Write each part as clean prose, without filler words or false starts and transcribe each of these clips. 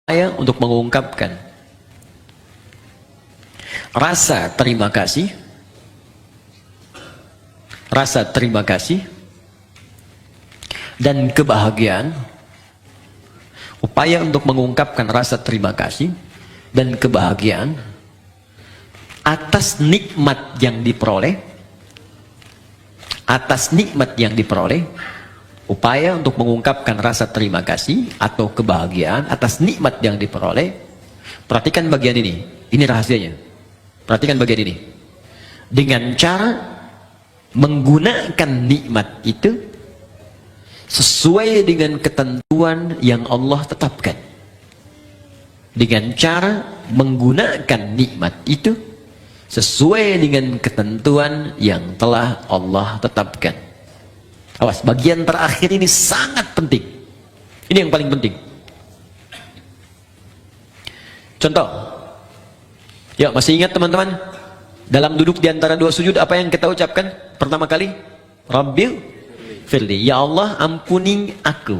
saya untuk mengungkapkan rasa terima kasih, dan kebahagiaan. Upaya untuk mengungkapkan rasa terima kasih dan kebahagiaan atas nikmat yang diperoleh, upaya untuk mengungkapkan rasa terima kasih atau kebahagiaan atas nikmat yang diperoleh. Perhatikan bagian ini rahasianya. Perhatikan bagian ini. Dengan cara menggunakan nikmat itu sesuai dengan ketentuan yang Allah tetapkan. Dengan cara menggunakan nikmat itu sesuai dengan ketentuan yang telah Allah tetapkan. Awas, bagian terakhir ini sangat penting. Ini yang paling penting. Contoh. Ya, masih ingat teman-teman? Dalam duduk di antara dua sujud, apa yang kita ucapkan pertama kali? Rabbil firli. Ya Allah, ampuni aku.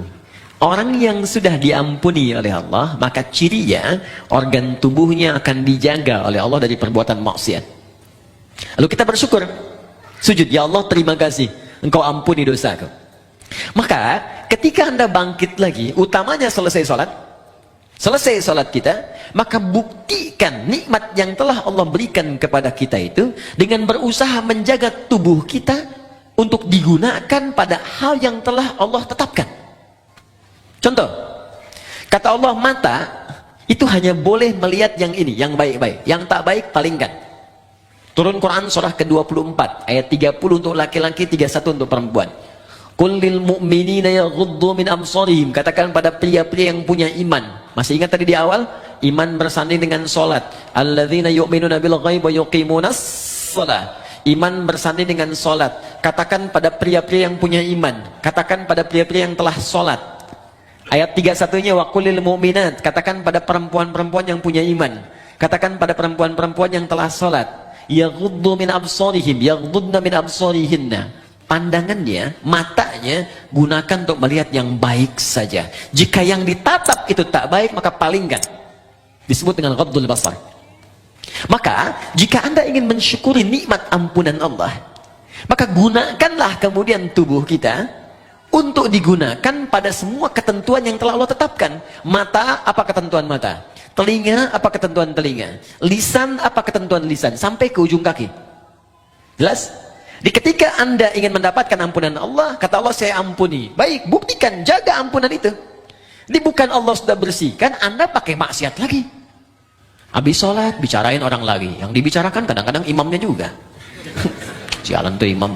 Orang yang sudah diampuni oleh Allah, maka cirinya organ tubuhnya akan dijaga oleh Allah dari perbuatan maksiat. Lalu kita bersyukur. Sujud, ya Allah, terima kasih. Engkau ampuni dosaku. Maka ketika Anda bangkit lagi, utamanya selesai sholat kita, maka buktikan nikmat yang telah Allah berikan kepada kita itu dengan berusaha menjaga tubuh kita untuk digunakan pada hal yang telah Allah tetapkan. Contoh, kata Allah, mata itu hanya boleh melihat yang ini, yang baik-baik, yang tak baik palingkan. Turun Quran surah ke-24 ayat 30 untuk laki-laki, 31 untuk perempuan. Qul lil mu'minina yaghuddu min absarihim. Katakan pada pria-pria yang punya iman. Masih ingat tadi di awal? Iman bersanding dengan salat. Alladzina yu'minuna bil ghaib wa yuqimunas shalah. Iman bersanding dengan salat. Katakan pada pria-pria yang punya iman. Katakan pada pria-pria yang telah salat. Ayat 31-nya wa qul lil mu'minat. Katakan pada perempuan-perempuan yang punya iman. Katakan pada perempuan-perempuan yang telah salat. Yaghuddu min absarihim, yaghuddna min absarihinna. Pandangannya, matanya gunakan untuk melihat yang baik saja. Jika yang ditatap itu tak baik, maka palingkan. Disebut dengan ghaddul basar. Maka jika Anda ingin mensyukuri nikmat ampunan Allah, maka gunakanlah kemudian tubuh kita untuk digunakan pada semua ketentuan yang telah Allah tetapkan. Mata, apa ketentuan mata? Telinga, apa ketentuan telinga? Lisan, apa ketentuan lisan? Sampai ke ujung kaki. Jelas? Di ketika Anda ingin mendapatkan ampunan Allah, kata Allah, saya ampuni. Baik, buktikan, jaga ampunan itu. Ini bukan Allah sudah bersihkan, Anda pakai maksiat lagi. Habis sholat, bicarain orang lagi. Yang dibicarakan kadang-kadang imamnya juga. Sialan tuh imam.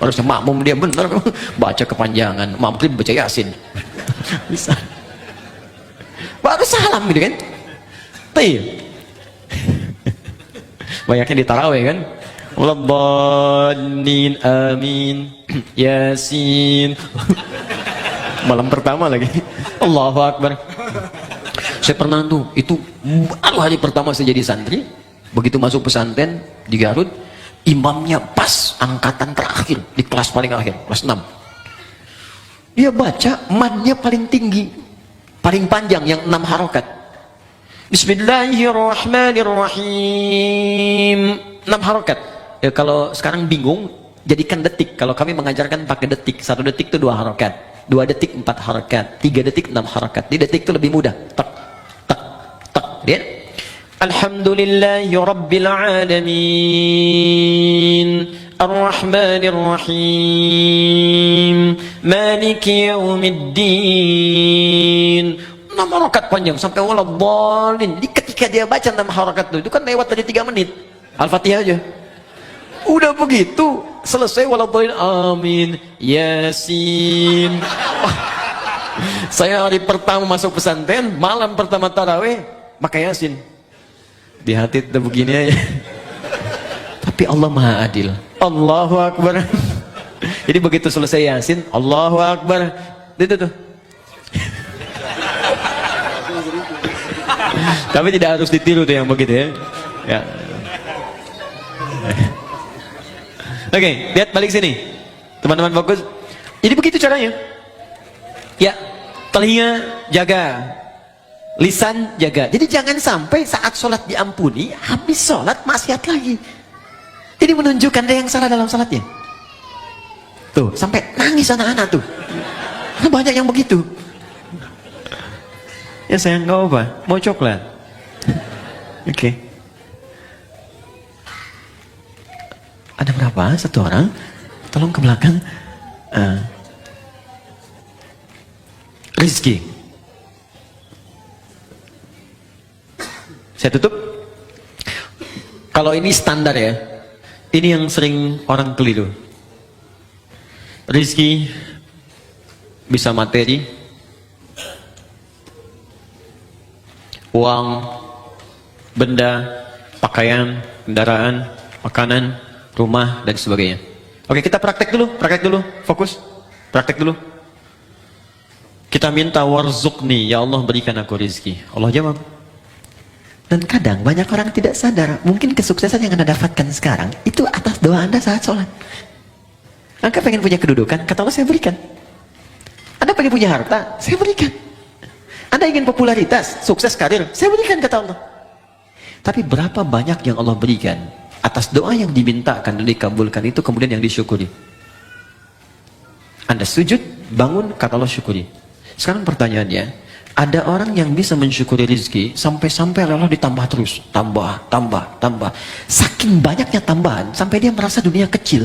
Harusnya makmum dia benar. Baca kepanjangan. Maghrib baca Yasin. Bisa. Baru salam gitu kan. Tuh. Banyaknya di tarawih kan. Waladhdallin amin. Yasin. Malam pertama lagi. Allahu Akbar. Saya pernah tuh, itu baru hari pertama saya jadi santri. Begitu masuk pesantren di Garut, imamnya pas angkatan terakhir di kelas paling akhir, kelas 6. Dia baca madnya paling tinggi, paling panjang, yang 6 harokat. Bismillahirrahmanirrahim. 6 harokat. Ya, kalau sekarang bingung, jadikan detik. Kalau kami mengajarkan pakai detik. 1 detik itu 2 harokat, 2 detik 4 harokat, 3 detik 6 harokat. Di detik itu lebih mudah. Tak, tak, tak. Lihat. Alhamdulillahi Rabbil Alamin, Ar-Rahmanir-Rahim, Maliki Yawmiddin. 6 harokat panjang sampai waladhdallin. Jadi ketika dia baca 6 harokat itu kan lewat tadi 3 menit. Al-Fatihah aja. Udah begitu selesai waladhdallin amin Yasin. Saya hari pertama masuk pesantren, malam pertama tarawih pakai Yasin. Di hati udah begini aja. Tapi Allah Maha Adil. Allahu Akbar. Jadi begitu selesai Yasin, Allahu Akbar. Itu tuh. Tapi tidak harus ditiru tuh yang begitu ya. Ya. Oke, lihat balik sini. Teman-teman fokus. Jadi begitu caranya. Ya, telinga jaga, lisan jaga. Jadi jangan sampai saat sholat diampuni, habis sholat maksiat lagi. Ini menunjukkan ada yang salah dalam sholatnya. Tuh, sampai nangis anak-anak tuh. Banyak yang begitu. Ya sayang, nggak apa, mau coklat. Oke. Ada berapa? Satu orang? Tolong ke belakang. Rizki. Saya tutup. Kalau ini standar ya. Ini yang sering orang keliru. Rizki bisa materi, uang, benda, pakaian, kendaraan, makanan, rumah, dan sebagainya. Oke, kita praktek dulu, fokus, praktek dulu. Kita minta warzuqni, ya Allah berikan aku rizki. Allah jawab. Dan kadang banyak orang tidak sadar, mungkin kesuksesan yang Anda dapatkan sekarang itu atas doa Anda saat sholat. Anda pengen punya kedudukan, kata Allah saya berikan. Anda pengen punya harta, saya berikan. Anda ingin popularitas, sukses karir, saya berikan, kata Allah. Tapi berapa banyak yang Allah berikan atas doa yang dimintakan dan dikabulkan itu kemudian yang disyukuri. Anda sujud, bangun, kata Allah syukuri. Sekarang pertanyaannya, ada orang yang bisa mensyukuri rezeki sampai-sampai Allah ditambah terus, tambah. Saking banyaknya tambahan sampai dia merasa dunia kecil.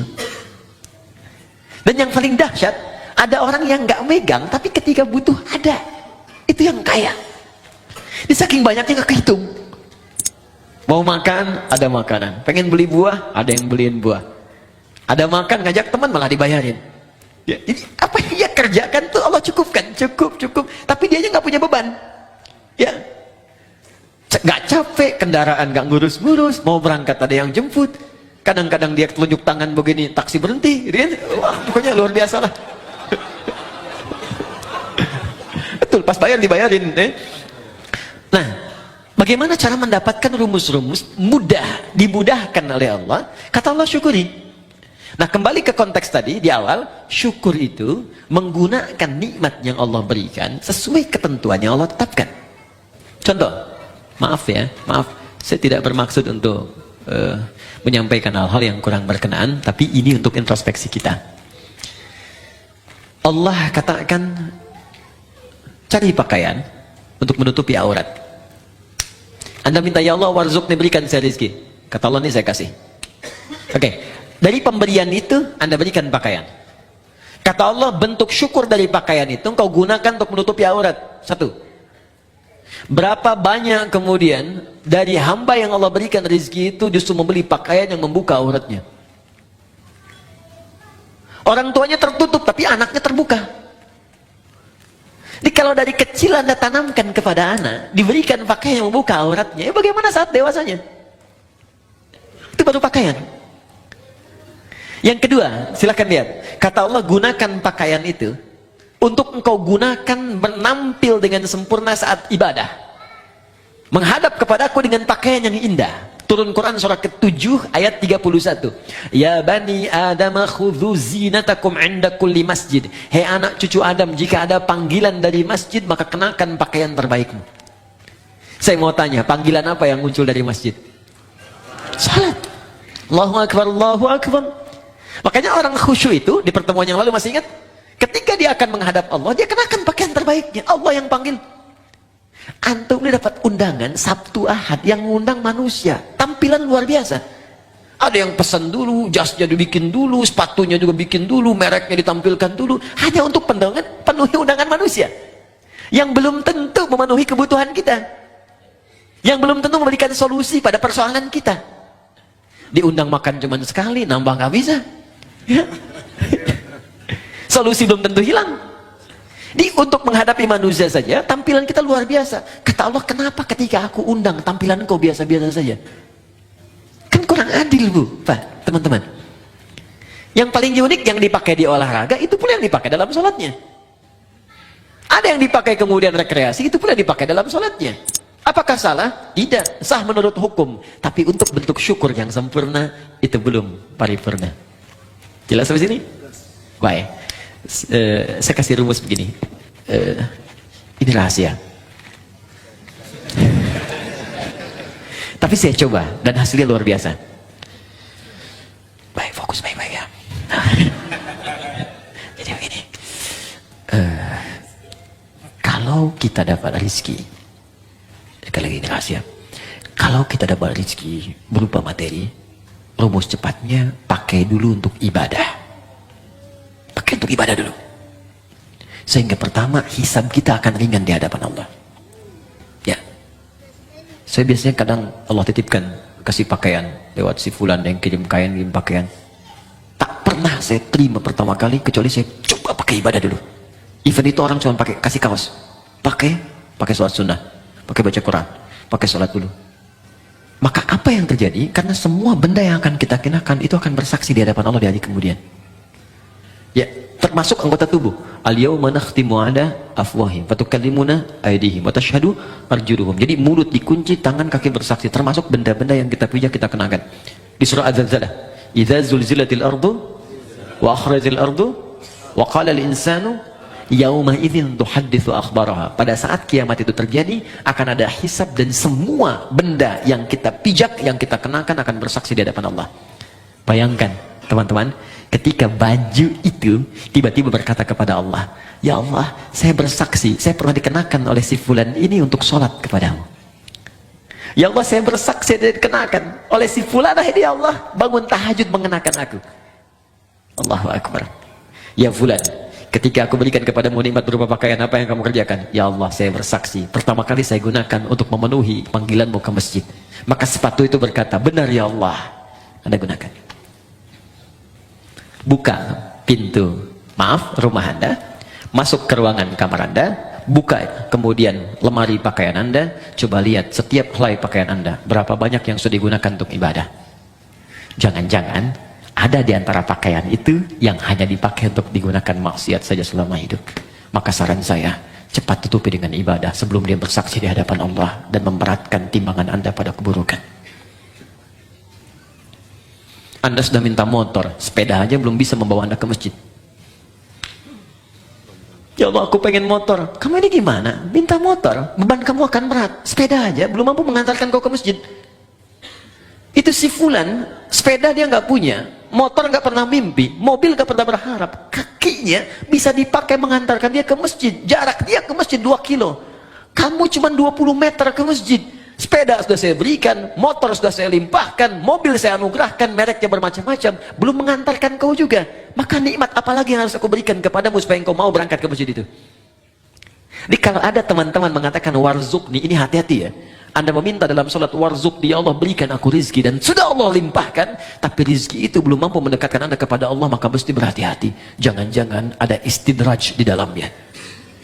Dan yang paling dahsyat, ada orang yang nggak megang tapi ketika butuh ada. Itu yang kaya. Di saking banyaknya nggak kehitung. Mau makan, ada makanan. Pengen beli buah, ada yang beliin buah. Ada makan, ngajak teman malah dibayarin. Ya, jadi apa yang dia kerjakan tuh Allah cukupkan, cukup. Tapi dia aja nggak punya beban. Ya, nggak capek, kendaraan nggak ngurus-ngurus, mau berangkat ada yang jemput. Kadang-kadang dia telunjuk tangan begini, taksi berhenti. Gitu kan? Wah, pokoknya luar biasa lah. Betul, pas bayar dibayarin. Nah, bagaimana cara mendapatkan rumus-rumus mudah, dimudahkan oleh Allah? Kata Allah syukuri. Nah, kembali ke konteks tadi di awal, syukur itu menggunakan nikmat yang Allah berikan sesuai ketentuan yang Allah tetapkan. Contoh, maaf, saya tidak bermaksud untuk menyampaikan hal-hal yang kurang berkenaan, tapi ini untuk introspeksi kita. Allah katakan, cari pakaian untuk menutupi aurat. Anda minta, ya Allah warzuqni, berikan saya rezeki. Kata Allah, ini saya kasih. Oke. Dari pemberian itu Anda berikan pakaian. Kata Allah, bentuk syukur dari pakaian itu engkau gunakan untuk menutupi aurat. Satu. Berapa banyak kemudian dari hamba yang Allah berikan rezeki itu justru membeli pakaian yang membuka auratnya. Orang tuanya tertutup tapi anaknya terbuka. Jadi kalau dari kecil Anda tanamkan kepada anak, diberikan pakaian yang membuka auratnya, bagaimana saat dewasanya? Itu baru pakaian. Yang kedua, silakan lihat. Kata Allah, gunakan pakaian itu untuk engkau gunakan menampil dengan sempurna saat ibadah. Menghadap kepadaku dengan pakaian yang indah. Turun Quran surah ke-7 ayat 31. Ya bani Adam khudhu zinatakum 'inda kulli masjid. Hei anak cucu Adam, jika ada panggilan dari masjid maka kenakan pakaian terbaikmu. Saya mau tanya, panggilan apa yang muncul dari masjid? Salat. Allahu akbar, Allahu akbar. Makanya orang khusyuk itu di pertemuan yang lalu masih ingat, ketika dia akan menghadap Allah, dia kenakan pakaian terbaiknya. Allah yang panggil. Antum ini dapat undangan Sabtu Ahad yang mengundang manusia, tampilan luar biasa. Ada yang pesan dulu, jasnya dibikin dulu, sepatunya juga bikin dulu, mereknya ditampilkan dulu, hanya untuk penuhi undangan manusia yang belum tentu memenuhi kebutuhan kita, yang belum tentu memberikan solusi pada persoalan kita. Diundang makan cuma sekali, nambah nggak bisa. Ya. Solusi belum tentu hilang. Untuk menghadapi manusia saja, tampilan kita luar biasa. Kata Allah, kenapa ketika aku undang tampilan kau biasa-biasa saja? Kan kurang adil, Bu, Pak, teman-teman. Yang paling unik yang dipakai di olahraga, itu pula yang dipakai dalam sholatnya. Ada yang dipakai kemudian rekreasi, itu pula dipakai dalam sholatnya. Apakah salah? Tidak, sah menurut hukum. Tapi untuk bentuk syukur yang sempurna, itu belum paripurna. Jelas sampai sini? Baik. Saya kasih rumus begini. Ini rahasia. Tapi saya coba dan hasilnya luar biasa. Baik, fokus baik-baik ya. Jadi begini, kalau kita dapat rezeki, sekali lagi ini rahasia, kalau kita dapat rezeki berupa materi, rumus cepatnya pakai dulu untuk ibadah. Pakai untuk ibadah dulu. Sehingga pertama, hisab kita akan ringan di hadapan Allah. Ya. Saya biasanya kadang Allah titipkan, kasih pakaian lewat si fulan yang kirim kain, kirim pakaian. Tak pernah saya terima pertama kali, kecuali saya coba pakai ibadah dulu. Even itu orang cuma pakai kasih kaos. Pakai sholat sunnah. Pakai baca Quran. Pakai sholat dulu. Maka apa yang terjadi? Karena semua benda yang akan kita kenakan itu akan bersaksi di hadapan Allah di hari kemudian. Ya, termasuk anggota tubuh. Al-yawma nakhtimu ala afwahim wa tukallimuna aydihim wa tashhadu arjuluhum. Jadi mulut dikunci, tangan kaki bersaksi, termasuk benda-benda yang kita pijak kita kenakan. Di surah Az-Zalzalah, idza zulzilatil ardu wa akhrajatil ardu wa qala al-insanu yauma idzin tuhadditsu akhbaraha. Pada saat kiamat itu terjadi, akan ada hisab dan semua benda yang kita pijak, yang kita kenakan akan bersaksi di hadapan Allah. Bayangkan, teman-teman, ketika baju itu tiba-tiba berkata kepada Allah, "Ya Allah, saya bersaksi, saya pernah dikenakan oleh si fulan ini untuk sholat kepadamu. Ya Allah, saya bersaksi dan dikenakan oleh si fulan ini, ya Allah, bangun tahajud mengenakan aku." Allahu Akbar. "Ya fulan, ketika aku berikan kepadamu nikmat berupa pakaian, apa yang kamu kerjakan?" "Ya Allah, saya bersaksi, pertama kali saya gunakan untuk memenuhi panggilanmu ke masjid." Maka sepatu itu berkata, "Benar ya Allah, Anda gunakan." Buka pintu, rumah Anda, masuk ke ruangan kamar Anda, buka kemudian lemari pakaian Anda, coba lihat setiap helai pakaian Anda, berapa banyak yang sudah digunakan untuk ibadah. Jangan-jangan ada di antara pakaian itu yang hanya dipakai untuk digunakan maksiat saja selama hidup. Maka saran saya, cepat tutupi dengan ibadah sebelum dia bersaksi di hadapan Allah dan memberatkan timbangan Anda pada keburukan. Anda sudah minta motor, sepeda aja belum bisa membawa Anda ke masjid. "Ya Allah, aku pengen motor." "Kamu ini gimana? Minta motor, beban kamu akan berat. Sepeda aja belum mampu mengantarkan kau ke masjid." Itu si fulan, sepeda dia nggak punya, motor nggak pernah mimpi, mobil nggak pernah berharap, kakinya bisa dipakai mengantarkan dia ke masjid. Jarak dia ke masjid 2 kilo. Kamu cuma 20 meter ke masjid. Sepeda sudah saya berikan, motor sudah saya limpahkan, mobil saya anugerahkan, mereknya bermacam-macam, belum mengantarkan kau juga. Maka nikmat apa lagi yang harus aku berikan kepadamu supaya engkau mau berangkat ke masjid itu? Jadi kalau ada teman-teman mengatakan warzukni, ini hati-hati ya. Anda meminta dalam sholat warzukni, ya Allah berikan aku rizki, dan sudah Allah limpahkan, tapi rizki itu belum mampu mendekatkan Anda kepada Allah, maka mesti berhati-hati. Jangan-jangan ada istidraj di dalamnya.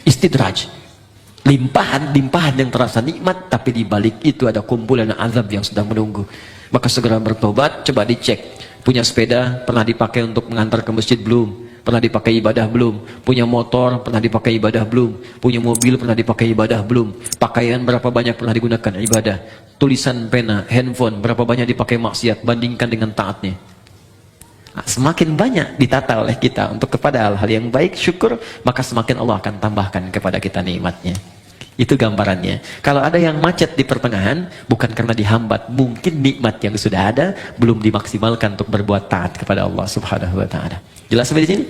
Istidraj. Limpahan yang terasa nikmat, tapi di balik itu ada kumpulan azab yang sedang menunggu. Maka segera bertobat, coba dicek. Punya sepeda, pernah dipakai untuk mengantar ke masjid belum? Pernah dipakai ibadah belum? Punya motor, pernah dipakai ibadah belum? Punya mobil, pernah dipakai ibadah belum? Pakaian berapa banyak pernah digunakan ibadah? Tulisan pena, handphone, berapa banyak dipakai maksiat? Bandingkan dengan taatnya. Nah, semakin banyak ditata oleh kita untuk kepada hal-hal yang baik, syukur, maka semakin Allah akan tambahkan kepada kita nikmatnya. Itu gambarannya. Kalau ada yang macet di pertengahan, bukan karena dihambat, mungkin nikmat yang sudah ada belum dimaksimalkan untuk berbuat taat kepada Allah Subhanahu wa Ta'ala. Jelas sampai di sini?